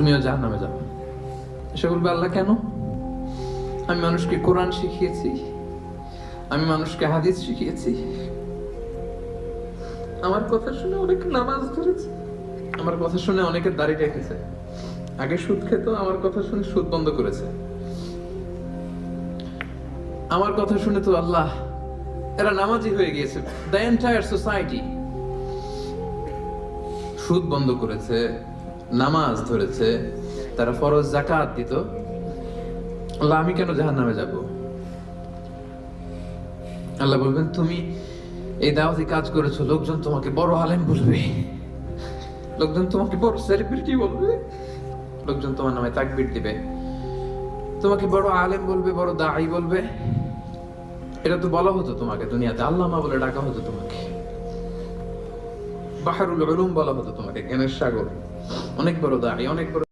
তুমিও জাহান্নামে যাবে। সে বলবে, আল্লাহ কেন? আমি মানুষকে কোরআন শিখিয়েছি, আমি মানুষকে হাদিস শিখিয়েছি, আমার কথা শুনে অনেকে নামাজ ধরেছে, আমার কথা শুনে অনেকে দাড়ি রেখেছে, আগে সুদ খেত, আমার কথা শুনে সুদ বন্ধ করেছে, আমার কথা শুনে তো আল্লাহ এরা নামাজি হয়ে গিয়েছে। দ্য এন্টায়ার সোসাইটি সুদ বন্ধ করেছে, নামাজ ধরেছে, তারা ফরজ যাকাত দিত। আল্লাহ আমি কেন জাহান্নামে যাব? আল্লাহ বলবেন, তুমি এই দাওয়াতি কাজ করেছো, লোকজন তোমাকে বড় আলেম বলবে, লোকজন তোমাকে বড় সেলিব্রিটি বলবে, লোকজন তোমার নামে তাকবীর দিবে, তোমাকে বড় আলেম বলবে, বড় দাঈ বলবে। এটা তো বলা হতো তোমাকে দুনিয়াতে, আল্লামা বলে ডাকা হতো তোমাকে, বাহরুল উলুম বলা হতো তোমাকে, জ্ঞানের সাগর, অনেক বড় দাঈ, অনেক বড়